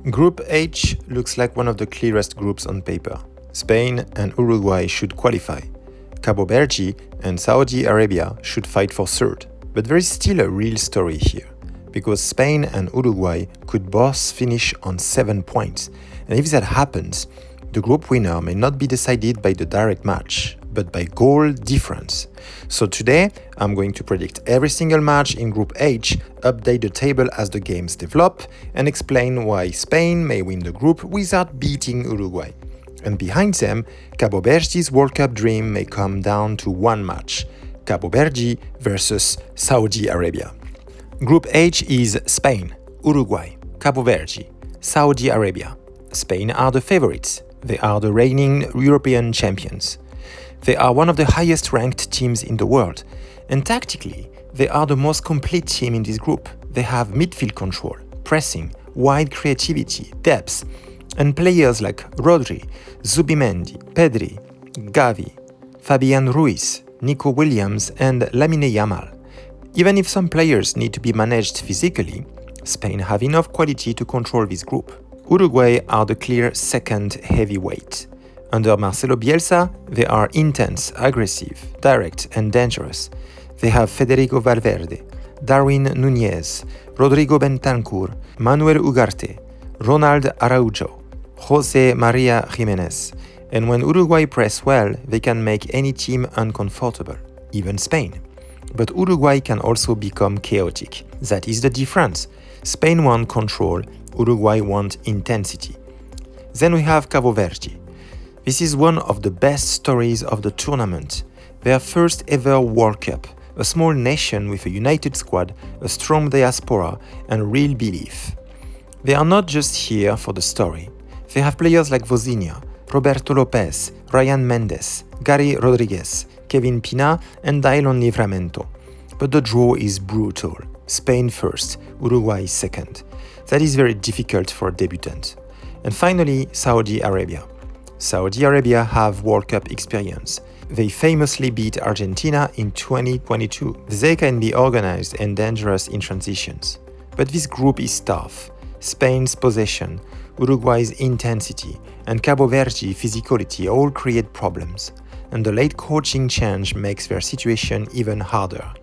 Group H looks like one of the clearest groups on paper. Spain and Uruguay should qualify. Cabo Verde and Saudi Arabia should fight for third. But there is still a real story here, because Spain and Uruguay could both finish on 7 points. And if that happens, the group winner may not be decided by the direct match, but by goal difference. So today, I'm going to predict every single match in Group H, update the table as the games develop, and explain why Spain may win the group without beating Uruguay. And behind them, Cabo Verde's World Cup dream may come down to one match: Cabo Verde versus Saudi Arabia. Group H is Spain, Uruguay, Cabo Verde, Saudi Arabia. Spain are the favorites. They are the reigning European champions. They are one of the highest ranked teams in the world, and tactically, they are the most complete team in this group. They have midfield control, pressing, wide creativity, depth, and players like Rodri, Zubimendi, Pedri, Gavi, Fabian Ruiz, Nico Williams, and Lamine Yamal. Even if some players need to be managed physically, Spain have enough quality to control this group. Uruguay are the clear second heavyweight. Under Marcelo Bielsa, they are intense, aggressive, direct, and dangerous. They have Federico Valverde, Darwin Núñez, Rodrigo Bentancur, Manuel Ugarte, Ronald Araujo, José María Jiménez. And when Uruguay press well, they can make any team uncomfortable, even Spain. But Uruguay can also become chaotic. That is the difference. Spain want control, Uruguay want intensity. Then we have Cabo Verde. This is one of the best stories of the tournament. Their first ever World Cup, a small nation with a united squad, a strong diaspora, and real belief. They are not just here for the story. They have players like Vozinha, Roberto Lopez, Ryan Mendes, Gary Rodriguez, Kevin Pina, and Dailon Livramento. But the draw is brutal. Spain first, Uruguay second. That is very difficult for a debutant. And finally, Saudi Arabia. Saudi Arabia have World Cup experience. They famously beat Argentina in 2022. They can be organized and dangerous in transitions. But this group is tough. Spain's possession, Uruguay's intensity, and Cabo Verde physicality all create problems. And the late coaching change makes their situation even harder.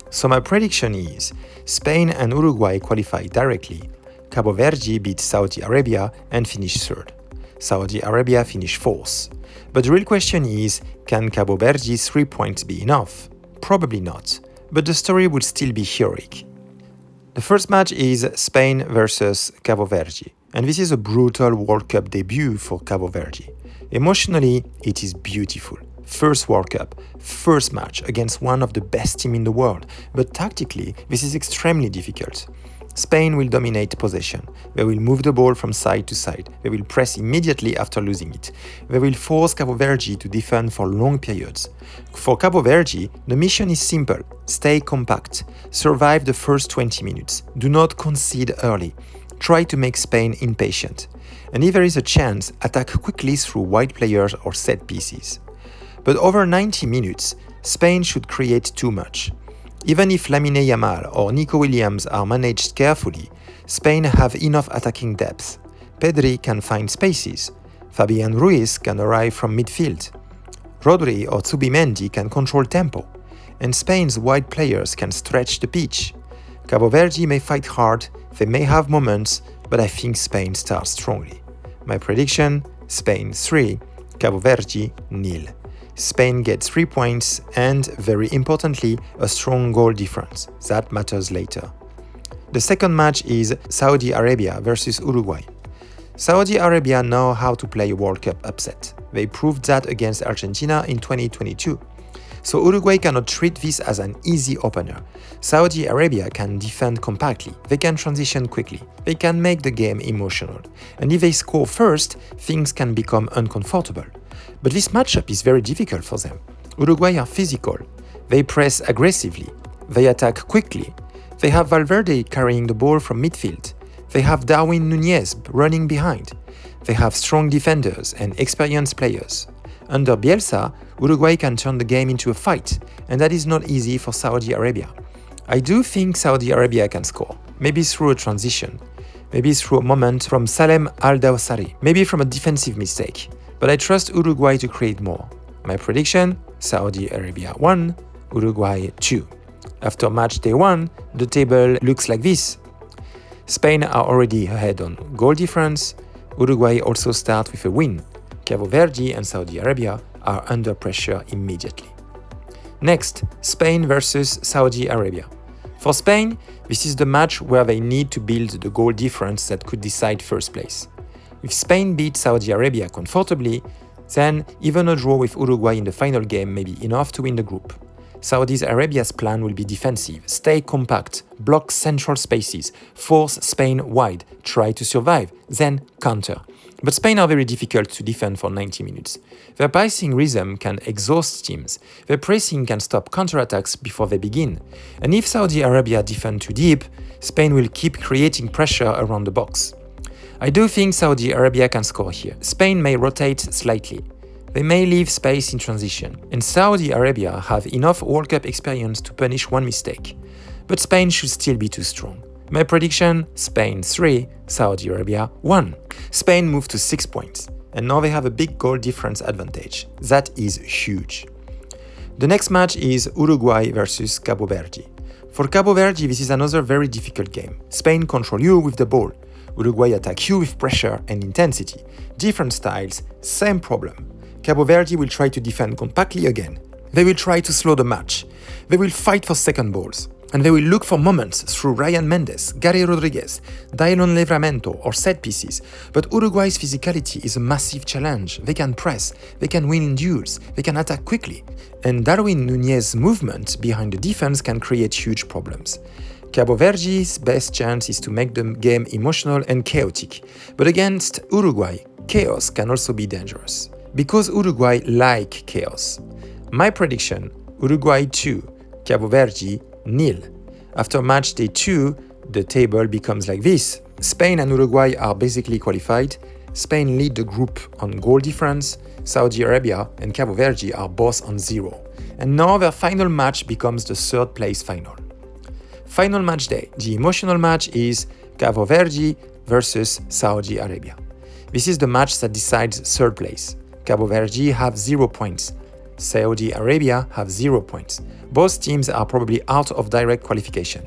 So my prediction is Spain and Uruguay qualify directly. Cabo Verde beat Saudi Arabia and finish third. Saudi Arabia finish fourth. But the real question is, can Cabo Verde's 3 points be enough? Probably not, but the story will still be heroic. The first match is Spain versus Cabo Verde, and this is a brutal World Cup debut for Cabo Verde. Emotionally, it is beautiful. First World Cup, first match against one of the best teams in the world, but tactically, this is extremely difficult. Spain will dominate possession. They will move the ball from side to side. They will press immediately after losing it. They will force Cabo Verde to defend for long periods. For Cabo Verde, the mission is simple. Stay compact. Survive the first 20 minutes. Do not concede early. Try to make Spain impatient. And if there is a chance, attack quickly through wide players or set pieces. But over 90 minutes, Spain should create too much. Even if Lamine Yamal or Nico Williams are managed carefully, Spain have enough attacking depth. Pedri can find spaces. Fabian Ruiz can arrive from midfield. Rodri or Zubimendi can control tempo. And Spain's wide players can stretch the pitch. Cabo Verde may fight hard, they may have moments, but I think Spain starts strongly. My prediction, Spain 3, Cabo Verde 0. Spain gets 3 points and, very importantly, a strong goal difference. That matters later. The second match is Saudi Arabia versus Uruguay. Saudi Arabia know how to play a World Cup upset. They proved that against Argentina in 2022. So Uruguay cannot treat this as an easy opener. Saudi Arabia can defend compactly, they can transition quickly, they can make the game emotional. And if they score first, things can become uncomfortable. But this matchup is very difficult for them. Uruguay are physical, they press aggressively, they attack quickly, they have Valverde carrying the ball from midfield, they have Darwin Núñez running behind, they have strong defenders and experienced players. Under Bielsa, Uruguay can turn the game into a fight, and that is not easy for Saudi Arabia. I do think Saudi Arabia can score, maybe through a transition, maybe through a moment from Salem Al-Dawsari, maybe from a defensive mistake, but I trust Uruguay to create more. My prediction, Saudi Arabia 1, Uruguay 2. After match day 1, the table looks like this. Spain are already ahead on goal difference, Uruguay also start with a win. Cabo Verde and Saudi Arabia are under pressure immediately. Next, Spain versus Saudi Arabia. For Spain, this is the match where they need to build the goal difference that could decide first place. If Spain beats Saudi Arabia comfortably, then even a draw with Uruguay in the final game may be enough to win the group. Saudi Arabia's plan will be defensive, stay compact, block central spaces, force Spain wide, try to survive, then counter. But Spain are very difficult to defend for 90 minutes. Their passing rhythm can exhaust teams, their pressing can stop counterattacks before they begin. And if Saudi Arabia defend too deep, Spain will keep creating pressure around the box. I do think Saudi Arabia can score here. Spain may rotate slightly. They may leave space in transition, and Saudi Arabia have enough World Cup experience to punish one mistake. But Spain should still be too strong. My prediction, Spain 3, Saudi Arabia 1. Spain moved to 6 points, and now they have a big goal difference advantage. That is huge. The next match is Uruguay versus Cabo Verde. For Cabo Verde, this is another very difficult game. Spain control you with the ball. Uruguay attack you with pressure and intensity. Different styles, same problem. Cabo Verde will try to defend compactly again. They will try to slow the match. They will fight for second balls. And they will look for moments through Ryan Mendes, Gary Rodriguez, Dailon Livramento or set pieces. But Uruguay's physicality is a massive challenge. They can press, they can win in duels, they can attack quickly. And Darwin Núñez's movement behind the defense can create huge problems. Cabo Verde's best chance is to make the game emotional and chaotic. But against Uruguay, chaos can also be dangerous. Because Uruguay like chaos. My prediction, Uruguay 2, Cabo Verde 0. After match day 2, the table becomes like this. Spain and Uruguay are basically qualified. Spain lead the group on goal difference. Saudi Arabia and Cabo Verde are both on 0. And now their final match becomes the third place final. Final match day. The emotional match is Cabo Verde versus Saudi Arabia. This is the match that decides third place. Cabo Verde have 0 points. Saudi Arabia have 0 points. Both teams are probably out of direct qualification.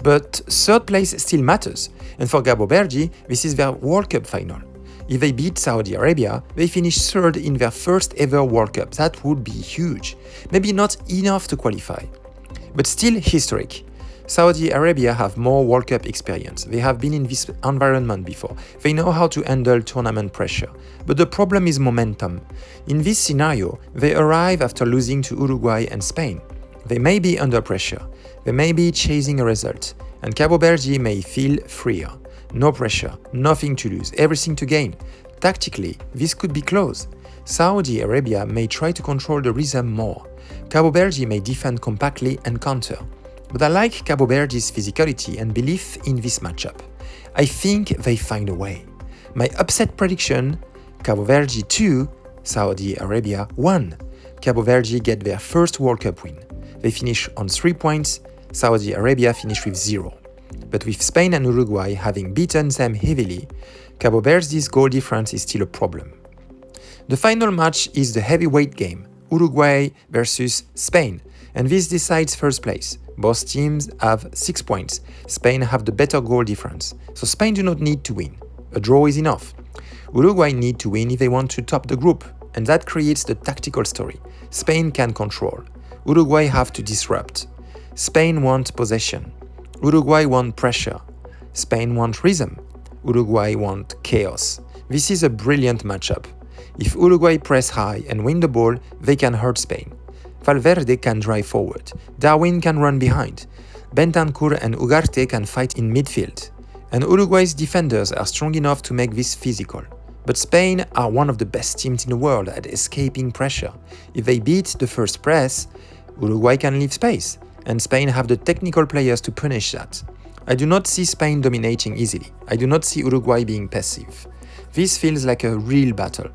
But third place still matters, and for Cabo Verde, this is their World Cup final. If they beat Saudi Arabia, they finish third in their first ever World Cup. That would be huge. Maybe not enough to qualify, but still historic. Saudi Arabia have more World Cup experience. They have been in this environment before. They know how to handle tournament pressure. But the problem is momentum. In this scenario, they arrive after losing to Uruguay and Spain. They may be under pressure. They may be chasing a result. And Cabo Verde may feel freer. No pressure, nothing to lose, everything to gain. Tactically, this could be close. Saudi Arabia may try to control the rhythm more. Cabo Verde may defend compactly and counter. But I like Cabo Verde's physicality and belief in this matchup. I think they find a way. My upset prediction, Cabo Verde 2, Saudi Arabia 1. Cabo Verde get their first World Cup win. They finish on 3 points, Saudi Arabia finish with 0. But with Spain and Uruguay having beaten them heavily, Cabo Verde's goal difference is still a problem. The final match is the heavyweight game, Uruguay versus Spain, and this decides first place. Both teams have 6 points. Spain have the better goal difference, so Spain do not need to win. A draw is enough. Uruguay need to win if they want to top the group, and that creates the tactical story. Spain can control. Uruguay have to disrupt. Spain want possession. Uruguay want pressure. Spain want rhythm. Uruguay want chaos. This is a brilliant matchup. If Uruguay press high and win the ball, they can hurt Spain. Valverde can drive forward. Darwin can run behind. Bentancur and Ugarte can fight in midfield. And Uruguay's defenders are strong enough to make this physical. But Spain are one of the best teams in the world at escaping pressure. If they beat the first press, Uruguay can leave space, and Spain have the technical players to punish that. I do not see Spain dominating easily. I do not see Uruguay being passive. This feels like a real battle.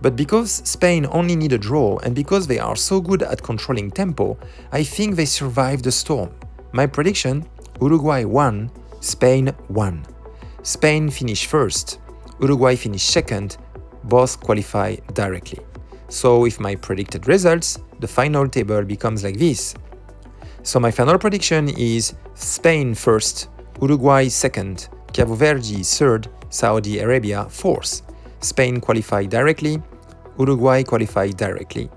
But because Spain only need a draw and because they are so good at controlling tempo, I think they survive the storm. My prediction: Uruguay 1, Spain 1. Spain finish first, Uruguay finish second, both qualify directly. So if my predicted results, the final table becomes like this. So my final prediction is Spain first, Uruguay second, Cabo Verde third, Saudi Arabia fourth. Spain qualify directly, Uruguay qualify directly.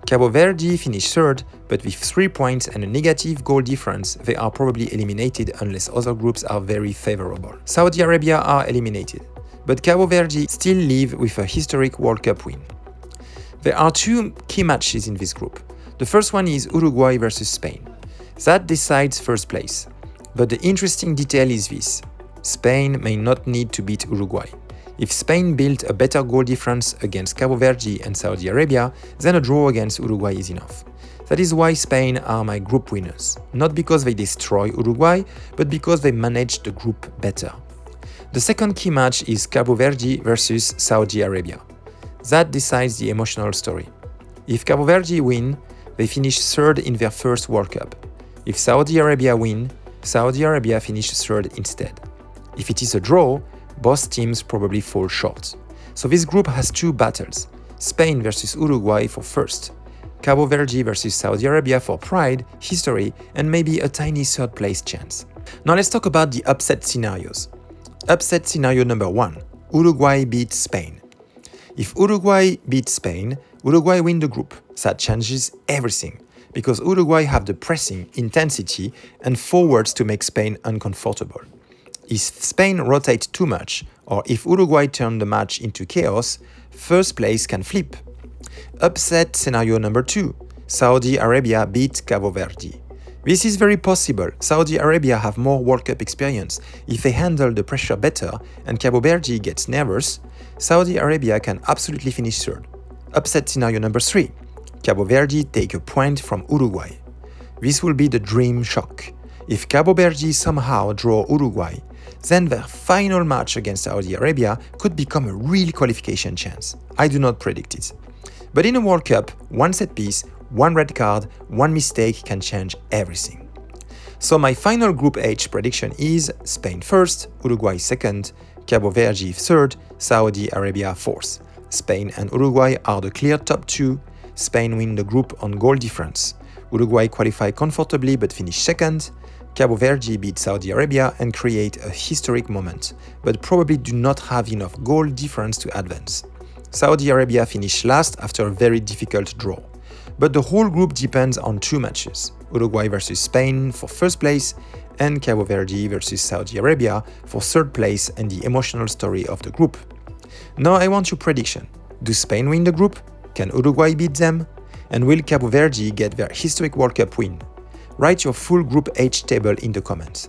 Cabo Verde finished third, but with 3 points and a negative goal difference, they are probably eliminated unless other groups are very favorable. Saudi Arabia are eliminated, but Cabo Verde still live with a historic World Cup win. There are two key matches in this group. The first one is Uruguay versus Spain. That decides first place. But the interesting detail is this: Spain may not need to beat Uruguay. If Spain built a better goal difference against Cabo Verde and Saudi Arabia, then a draw against Uruguay is enough. That is why Spain are my group winners, not because they destroy Uruguay, but because they manage the group better. The second key match is Cabo Verde versus Saudi Arabia. That decides the emotional story. If Cabo Verde win, they finish third in their first World Cup. If Saudi Arabia win, Saudi Arabia finish third instead. If it is a draw, both teams probably fall short. So this group has two battles: Spain versus Uruguay for first, Cabo Verde versus Saudi Arabia for pride, history, and maybe a tiny third place chance. Now let's talk about the upset scenarios. Upset scenario number 1, Uruguay beats Spain. If Uruguay beats Spain, Uruguay win the group. That changes everything, because Uruguay have the pressing, intensity, and forwards to make Spain uncomfortable. If Spain rotates too much, or if Uruguay turn the match into chaos, first place can flip. Upset scenario number 2, Saudi Arabia beat Cabo Verde. This is very possible. Saudi Arabia have more World Cup experience. If they handle the pressure better and Cabo Verde gets nervous, Saudi Arabia can absolutely finish third. Upset scenario number 3, Cabo Verde take a point from Uruguay. This will be the dream shock. If Cabo Verde somehow draw Uruguay, then their final match against Saudi Arabia could become a real qualification chance. I do not predict it. But in a World Cup, one set piece, one red card, one mistake can change everything. So my final Group H prediction is Spain first, Uruguay second, Cabo Verde third, Saudi Arabia fourth. Spain and Uruguay are the clear top 2. Spain win the group on goal difference. Uruguay qualify comfortably but finish second. Cabo Verde beat Saudi Arabia and create a historic moment, but probably do not have enough goal difference to advance. Saudi Arabia finished last after a very difficult draw. But the whole group depends on 2 matches: Uruguay versus Spain for first place, and Cabo Verde versus Saudi Arabia for third place and the emotional story of the group. Now I want your prediction. Do Spain win the group? Can Uruguay beat them? And will Cabo Verde get their historic World Cup win? Write your full Group H table in the comments.